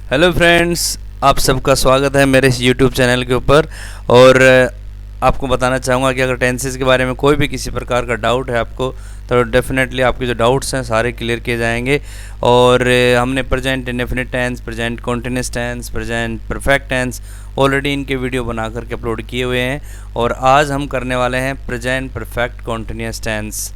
Hello friends, आप सबका स्वागत है मेरे इस यूट्यूब चैनल के ऊपर। और आपको बताना चाहूँगा कि अगर टेंसेस के बारे में कोई भी किसी प्रकार का डाउट है आपको, तो डेफिनेटली आपके जो डाउट्स हैं सारे क्लियर किए जाएंगे। और हमने present indefinite tense, present continuous tense, present perfect tense already इनके वीडियो बना करके अपलोड किए हुए हैं। और आज हम करने वाले हैं present perfect continuous tense.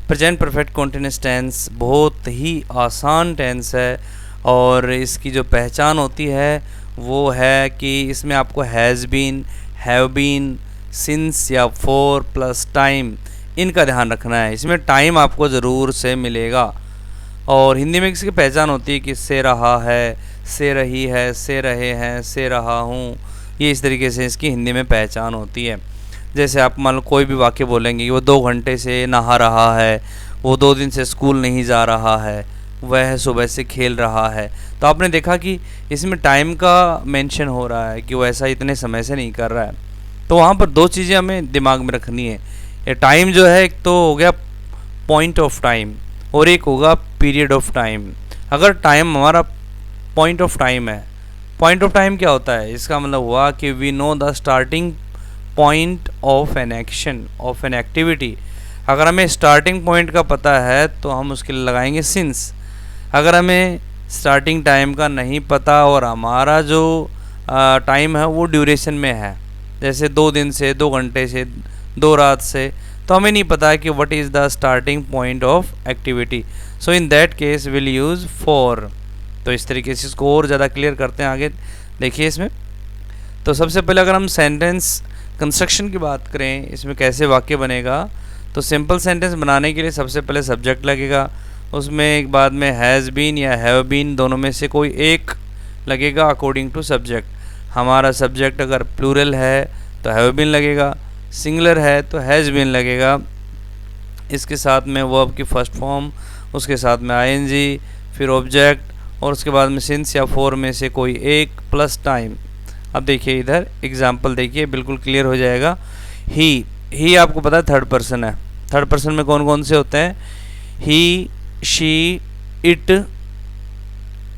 Present perfect continuous tense बहुत ही आसान टेंस है और इसकी जो पहचान होती है वो है कि इसमें आपको has been, have been, since या फॉर प्लस टाइम, इनका ध्यान रखना है। इसमें टाइम आपको ज़रूर से मिलेगा। और हिंदी में इसकी पहचान होती है कि से रहा है, से रही है, से रहे हैं, से रहा हूँ। ये इस तरीके से इसकी हिंदी में पहचान होती है। जैसे आप मान लो कोई भी वाक्य बोलेंगे कि वो 2 घंटे से नहा रहा है, वो 2 दिन से स्कूल नहीं जा रहा है, वह सुबह से खेल रहा है। तो आपने देखा कि इसमें टाइम का मेंशन हो रहा है कि वो ऐसा इतने समय से नहीं कर रहा है। तो वहाँ पर 2 चीज़ें हमें दिमाग में रखनी है। ये टाइम जो है, एक तो हो गया पॉइंट ऑफ टाइम और एक होगा पीरियड ऑफ टाइम। अगर टाइम हमारा पॉइंट ऑफ टाइम है, पॉइंट ऑफ टाइम क्या होता है, इसका मतलब हुआ कि we know the starting point of an action, of an activity. अगर हमें स्टार्टिंग पॉइंट का पता है तो हम उसके लिए लगाएंगे सिंस। अगर हमें स्टार्टिंग टाइम का नहीं पता और हमारा जो टाइम है वो ड्यूरेशन में है, जैसे 2 दिन से, 2 घंटे से, 2 रात से, तो हमें नहीं पता है कि what is the starting point of activity. So in that case will use for. तो इस तरीके से इसको और ज़्यादा क्लियर करते हैं आगे। देखिए इसमें तो सबसे पहले अगर हम सेंटेंस कंस्ट्रक्शन की बात करें, इसमें कैसे वाक्य बनेगा, तो सिंपल सेंटेंस बनाने के लिए सबसे पहले सब्जेक्ट लगेगा। उसमें एक बाद में हैज़ बीन या हैव बीन दोनों में से कोई एक लगेगा अकॉर्डिंग टू सब्जेक्ट। हमारा सब्जेक्ट अगर प्लूरल है तो हैव बीन लगेगा, सिंगुलर है तो हैज़ बीन लगेगा। इसके साथ में वर्ब की फर्स्ट फॉर्म, उसके साथ में आईएनजी, फिर ऑब्जेक्ट और उसके बाद में सिंस या फॉर में से कोई एक प्लस टाइम। अब देखिए इधर एग्जाम्पल देखिए, बिल्कुल क्लियर हो जाएगा। ही आपको पता है थर्ड पर्सन है। थर्ड पर्सन में कौन कौन से होते हैं, ही, शी, इट,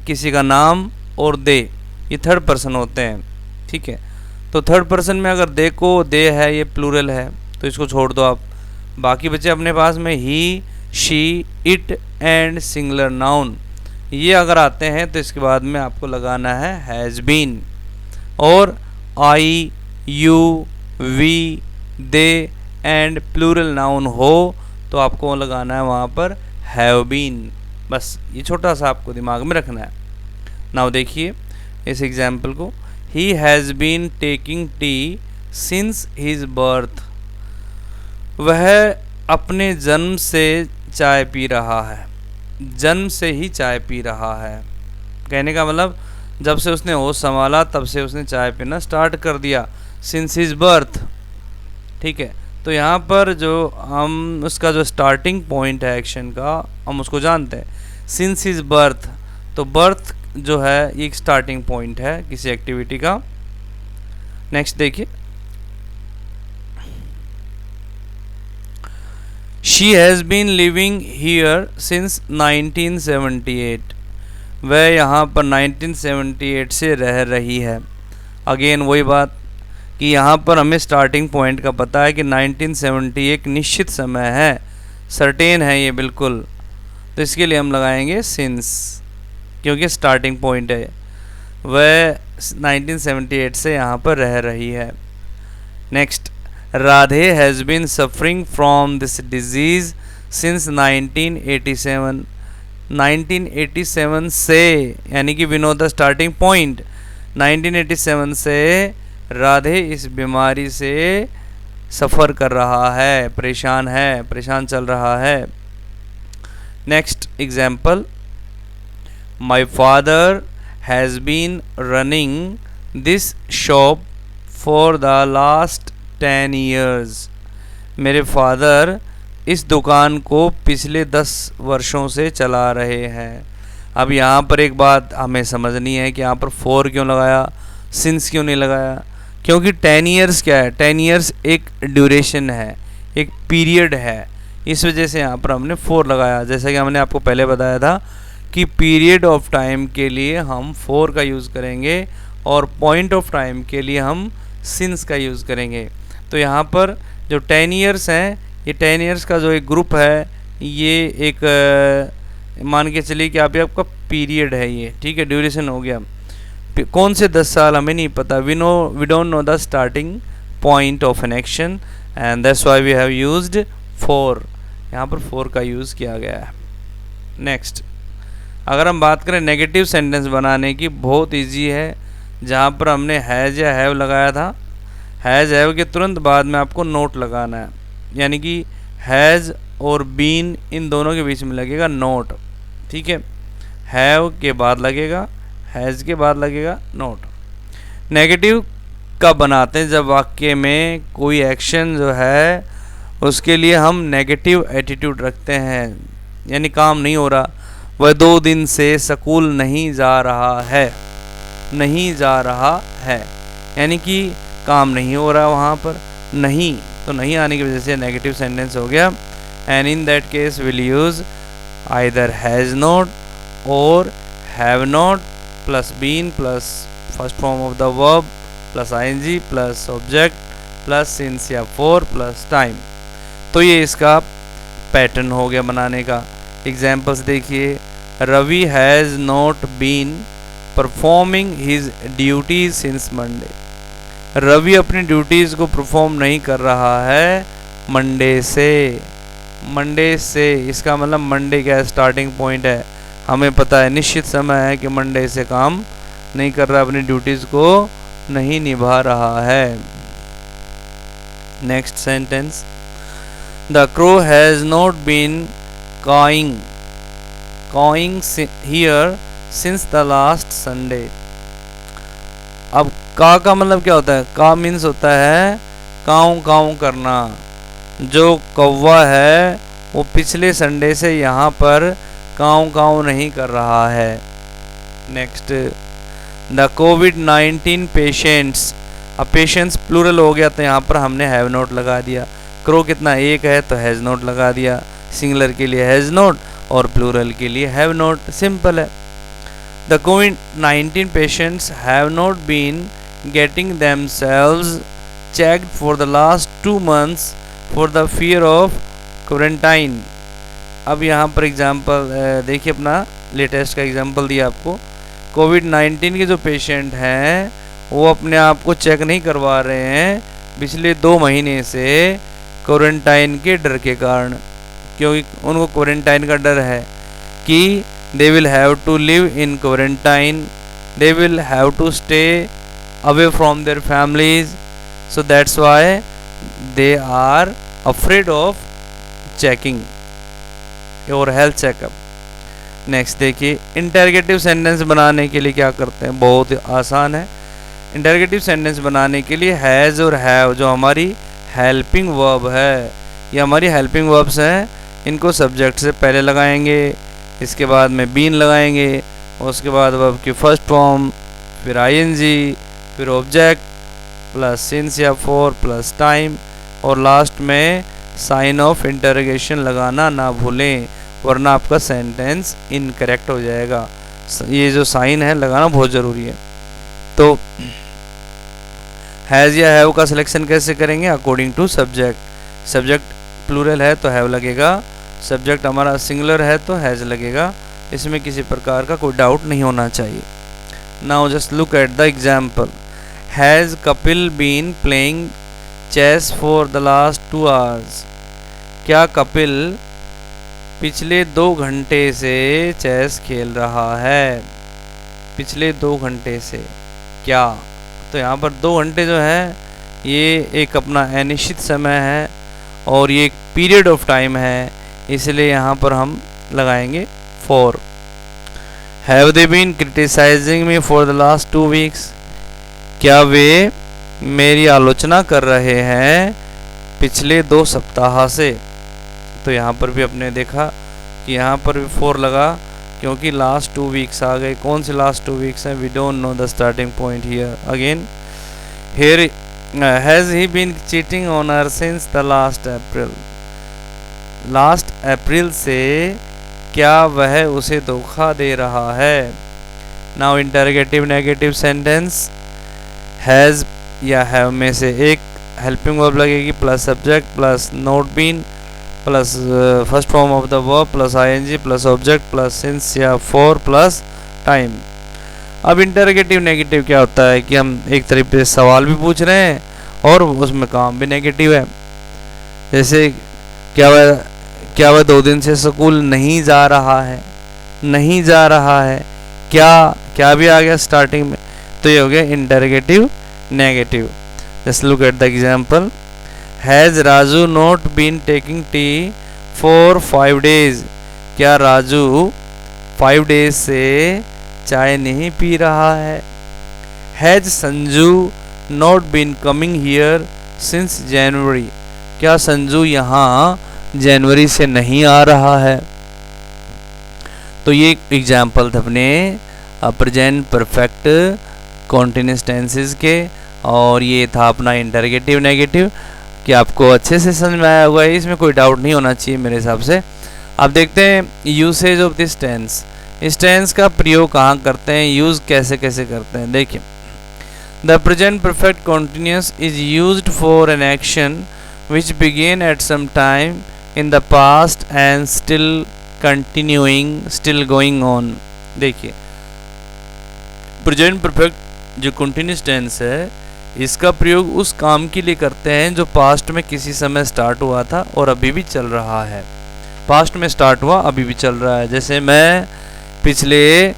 किसी का नाम और दे, ये थर्ड पर्सन होते हैं। ठीक है, तो थर्ड पर्सन में अगर दे को दे है, ये प्लूरल है तो इसको छोड़ दो आप। बाकी बचे अपने पास में ही, she, it and singular noun. ये अगर आते हैं तो इसके बाद में आपको लगाना है हैज़ बीन। और I, you, we, they and plural noun हो तो आपको लगाना है वहाँ पर हैव बीन। बस ये छोटा सा आपको दिमाग में रखना है। नाउ देखिए इस एग्जाम्पल को, he has been taking tea since his birth. वह अपने जन्म से चाय पी रहा है, जन्म से ही चाय पी रहा है। कहने का मतलब जब से उसने होश संभाला तब से उसने चाय पीना स्टार्ट कर दिया, सिंस हिज बर्थ। ठीक है, तो यहाँ पर जो हम उसका जो स्टार्टिंग पॉइंट है एक्शन का, हम उसको जानते हैं सिंस हिज बर्थ। तो बर्थ जो है ये एक स्टार्टिंग पॉइंट है किसी एक्टिविटी का। नेक्स्ट देखिए, she has been living here since 1978। वह यहाँ पर 1978 से रह रही है। अगेन वही बात कि यहाँ पर हमें स्टार्टिंग पॉइंट का पता है कि 1970 एक निश्चित समय है, सर्टेन है ये बिल्कुल। तो इसके लिए हम लगाएंगे सिंस, क्योंकि स्टार्टिंग पॉइंट है। वह 1978 से यहाँ पर रह रही है। Next, Radhe has been suffering from this disease since 1987। 1987 से, यानी कि we know the starting point. 1987 से राधे इस बीमारी से सफ़र कर रहा है, परेशान है, परेशान चल रहा है। Next example, my father has been running this shop for the last 10 years। मेरे फादर इस दुकान को पिछले 10 वर्षों से चला रहे हैं। अब यहाँ पर एक बात हमें समझनी है कि यहाँ पर फॉर क्यों लगाया, सिंस क्यों नहीं लगाया, क्योंकि 10 years क्या है, 10 years एक ड्यूरेशन है, एक पीरियड है। इस वजह से यहाँ पर हमने 4 लगाया। जैसा कि हमने आपको पहले बताया था कि पीरियड ऑफ टाइम के लिए हम फॉर का यूज़ करेंगे और पॉइंट ऑफ टाइम के लिए हम सिंस का यूज़ करेंगे। तो यहाँ पर जो 10 ईयर्स हैं, ये 10 ईयर्स का जो एक ग्रुप है, ये एक मान के चलिए कि आपका पीरियड है ये, ठीक है, ड्यूरेशन हो गया। कौन से 10 साल हमें नहीं पता, we don't know the starting point of an action and that's why we have used for. यहाँ पर फॉर का यूज़ किया गया है। नेक्स्ट, अगर हम बात करें नेगेटिव सेंटेंस बनाने की, बहुत इजी है। जहाँ पर हमने हैज़ या हैव लगाया था, हैज़ हैव के तुरंत बाद में आपको नोट लगाना है, यानी कि हैज़ और बीन इन दोनों के बीच में लगेगा नोट, ठीक है। हैव के बाद लगेगा, हैज़ के बाद लगेगा नोट। नेगेटिव कब बनाते हैं? जब वाक्य में कोई एक्शन जो है उसके लिए हम नेगेटिव एटीट्यूड रखते हैं, यानी काम नहीं हो रहा, वह 2 दिन से स्कूल नहीं जा रहा है, नहीं जा रहा है, यानी कि काम नहीं हो रहा वहाँ पर, नहीं, तो नहीं आने की वजह से नेगेटिव सेंटेंस हो गया। And in that case will use either has not और have not plus been plus first form of the verb plus ING plus object plus since या फॉर प्लस टाइम। तो ये इसका पैटर्न हो गया बनाने का। एग्जाम्पल्स देखिए, Ravi has not been performing his duties since Monday. Ravi अपनी ड्यूटीज़ को परफॉर्म नहीं कर रहा है मंडे से। मंडे से इसका मतलब मंडे क्या स्टार्टिंग पॉइंट है, हमें पता है, निश्चित समय है कि मंडे से काम नहीं कर रहा, अपनी ड्यूटीज़ को नहीं निभा रहा है। Next sentence, the crow has not been cawing here since the last Sunday। अब का मतलब क्या होता है? का मीन्स होता है काऊ काऊ करना। जो कौवा है वो पिछले संडे से यहाँ पर काऊ काऊ नहीं कर रहा है। नेक्स्ट, द कोविड-19 पेशेंट्स। अब पेशेंट्स प्लूरल हो गया तो यहाँ पर हमने हैव नॉट लगा दिया। क्रो कितना, एक है, तो हैज़ नॉट लगा दिया। सिंगुलर के लिए हैज़ नॉट और प्लूरल के लिए हैव नॉट, सिंपल है। द कोविड-19 patients have not been getting themselves checked for the last 2 months for the fear of quarantine। अब यहाँ पर एग्जाम्पल देखिए, अपना लेटेस्ट का एग्जाम्पल दिया आपको। कोविड-19 के जो पेशेंट हैं वो अपने आप को चेक नहीं करवा रहे हैं पिछले 2 महीने से क्वारंटाइन के डर के कारण, क्योंकि उनको क्वारंटाइन का डर है कि they will have to live in quarantine, they will have to stay away from their families, so that's why they are afraid of checking और हेल्थ चेकअप। नेक्स्ट देखिए, इंटरगेटिव सेंटेंस बनाने के लिए क्या करते हैं, बहुत आसान है। इंटरगेटिव सेंटेंस बनाने के लिए हैज़ और हैव जो हमारी हेल्पिंग वर्ब है, ये हमारी हेल्पिंग वर्ब्स हैं, इनको सब्जेक्ट से पहले लगाएंगे, इसके बाद में बीन लगाएंगे, उसके बाद वर्ब की फर्स्ट फॉर्म, फिर आईएनजी, फिर ऑब्जेक्ट प्लस सिंस या फॉर प्लस टाइम, और लास्ट में साइन ऑफ इंटरोगेशन लगाना ना भूलें, वरना आपका सेंटेंस इनकरेक्ट हो जाएगा। ये जो साइन है लगाना बहुत ज़रूरी है। तो हैज़ या हैव का सिलेक्शन कैसे करेंगे? According to subject. Subject plural है तो हैव लगेगा, सब्जेक्ट हमारा सिंगुलर है तो हैज़ लगेगा। इसमें किसी प्रकार का कोई डाउट नहीं होना चाहिए। Now just look at the example. Has Kapil been playing chess for the last 2 hours। क्या कपिल पिछले 2 घंटे से चेस खेल रहा है? पिछले 2 घंटे से क्या, तो यहाँ पर 2 घंटे जो है ये एक अपना अनिश्चित समय है और ये एक पीरियड ऑफ टाइम है, इसलिए यहाँ पर हम लगाएंगे for. Have they been criticising me for the last 2 weeks। क्या वे मेरी आलोचना कर रहे हैं पिछले 2 सप्ताह से? तो यहाँ पर भी अपने देखा कि यहाँ पर भी फॉर लगा, क्योंकि लास्ट 2 weeks आ गए। कौन से लास्ट 2 weeks हैं? We don't know the starting point here. Again here has he been cheating on her since the last April. Last April से क्या वह उसे धोखा दे रहा है। Now interrogative negative sentence, has या हैव में से एक हेल्पिंग वर्ब लगेगी plus subject plus not been plus first form of the verb plus ING plus object plus since या फॉर प्लस टाइम। अब इंटरोगेटिव नेगेटिव क्या होता है कि हम एक तरीके से सवाल भी पूछ रहे हैं और उसमें काम भी नेगेटिव है। जैसे क्या वह 2 दिन से स्कूल नहीं जा रहा है, नहीं जा रहा है, क्या भी आ गया स्टार्टिंग में, तो ये हो गया interrogative negative. Just look at the example, has Raju not been taking tea for 5 days, क्या राजू 5 days से चाय नहीं पी रहा है। Has Sanju not been coming here since January, क्या संजू यहाँ जनवरी से नहीं आ रहा है। तो ये एग्जाम्पल थे अपने प्रेजेंट परफेक्ट कॉन्टिन्यूअस टेंसेस के, और ये था अपना इंटरोगेटिव नेगेटिव कि आपको अच्छे से समझ में आया हुआ है, इसमें कोई डाउट नहीं होना चाहिए मेरे हिसाब से। अब देखते हैं यूसेज ऑफ दिस टेंस, इस टेंस का प्रयोग कहाँ करते हैं, यूज़ कैसे कैसे करते हैं। देखिए, the present perfect continuous is used for an action which began at some time in the past and still going on। देखिए, प्रेजेंट परफेक्ट जो कंटिन्यूस टेंस है इसका प्रयोग उस काम के लिए करते हैं जो पास्ट में किसी समय स्टार्ट हुआ था और अभी भी चल रहा है। पास्ट में स्टार्ट हुआ, अभी भी चल रहा है। जैसे मैं पिछले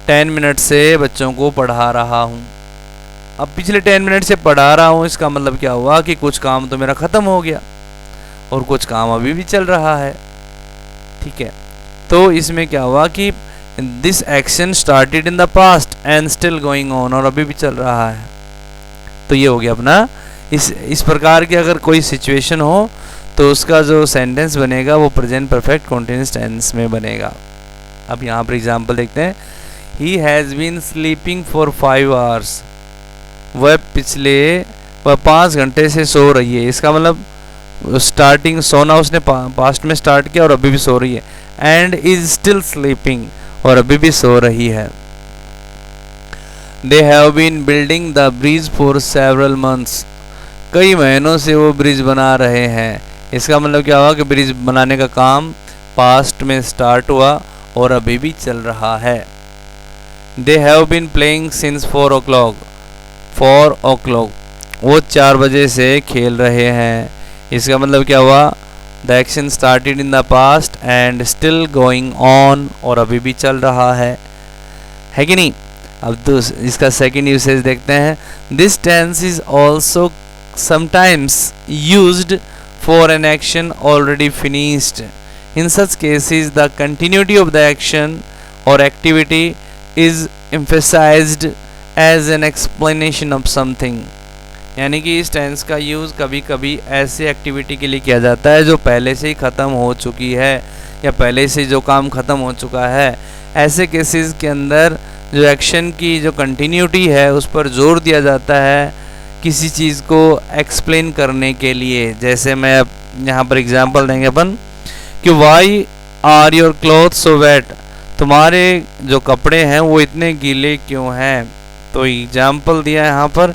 10 मिनट से बच्चों को पढ़ा रहा हूँ। अब पिछले 10 मिनट से पढ़ा रहा हूँ, इसका मतलब क्या हुआ कि कुछ काम तो मेरा ख़त्म हो गया और कुछ काम अभी भी चल रहा है। ठीक है, तो इसमें क्या हुआ कि this action started in the past and still going on, और अभी भी चल रहा है। तो ये हो गया अपना, इस प्रकार की अगर कोई सिचुएशन हो तो उसका जो सेंटेंस बनेगा वो प्रेजेंट परफेक्ट कॉन्टिन्यूस टेंस में बनेगा। अब यहाँ पर एग्जाम्पल देखते हैं, he has been sleeping for 5 hours, वह 5 घंटे से सो रही है। इसका मतलब स्टार्टिंग सोना उसने पास्ट में स्टार्ट किया और अभी भी सो रही है। एंड इज स्टिल स्लीपिंग, और अभी भी सो रही है। They have been building the bridge for several months, कई महीनों से वो ब्रिज बना रहे हैं। इसका मतलब क्या हुआ कि ब्रिज बनाने का काम पास्ट में स्टार्ट हुआ और अभी भी चल रहा है। They have been playing since 4 o'clock, वो 4 बजे से खेल रहे हैं। इसका मतलब क्या हुआ, the action started in the past and still going on, और अभी भी चल रहा है कि नहीं। अब तो इसका सेकेंड यूसेज देखते हैं। This tense is also sometimes used for an action already finished. In such cases the continuity of the action और activity is emphasized as an explanation of something. यानी कि इस टेंस का यूज़ कभी कभी ऐसी एक्टिविटी के लिए किया जाता है जो पहले से ही ख़त्म हो चुकी है या पहले से जो काम ख़त्म हो चुका है। ऐसे केसेस के अंदर जो एक्शन की जो कंटिन्यूटी है उस पर जोर दिया जाता है किसी चीज़ को एक्सप्लेन करने के लिए। जैसे मैं अब यहाँ पर एग्जांपल देंगे अपन कि why are your cloth so wet, तुम्हारे जो कपड़े हैं वो इतने गीले क्यों हैं। तो एग्जाम्पल दिया यहाँ पर,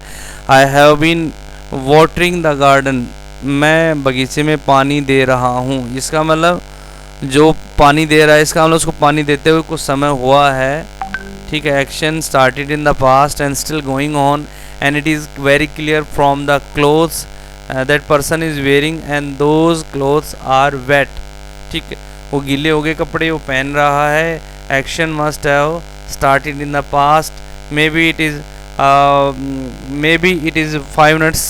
I have been watering the garden, मैं बगीचे में पानी दे रहा हूँ। इसका मतलब जो पानी दे रहा है इसका मतलब उसको पानी देते हुए कुछ समय हुआ है। ठीक है, action started in the past and still going on and it is very clear from the clothes that person is wearing and those clothes are wet. ठीक है, वो गीले हो गए कपड़े वो पहन रहा है। Action must have started in the past, maybe it is 5 minutes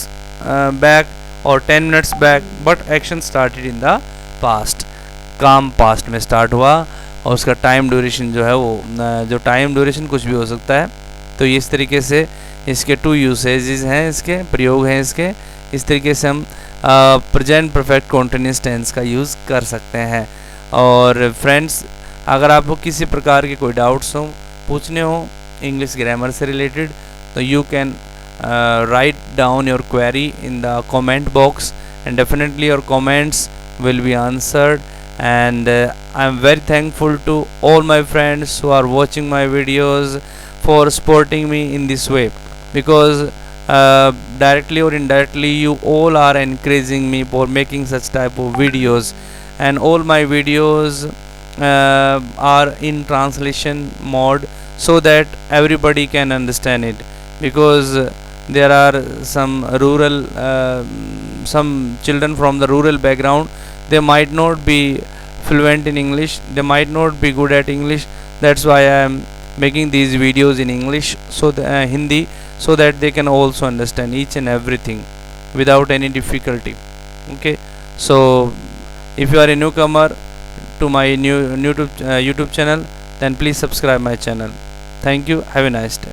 back or 10 minutes back, but action started in the past। काम पास्ट में स्टार्ट हुआ और उसका टाइम ड्यूरेशन जो है वो जो टाइम ड्यूरेशन कुछ भी हो सकता है। तो इस तरीके से इसके 2 यूसेजेस हैं, इसके प्रयोग हैं इसके। इस तरीके से हम प्रेजेंट परफेक्ट कॉन्टिन्यूअस टेंस का यूज़ कर सकते हैं। और फ्रेंड्स, अगर आपको किसी प्रकार के कोई डाउट्स हो, पूछने हो इंग्लिश ग्रामर से रिलेटेड, तो you can write down your query in the comment box and definitely your comments will be answered and I'm very thankful to all my friends who are watching my videos for supporting me in this way, because directly or indirectly you all are encouraging me for making such type of videos, and all my videos are in translation mode so that everybody can understand it, because there are some children from the rural background. They might not be fluent in English, they might not be good at English. That's why I am making these videos in English, so Hindi, so that they can also understand each and everything without any difficulty. Okay, so if you are a newcomer to my new YouTube channel, then please subscribe my channel. Thank you, have a nice day.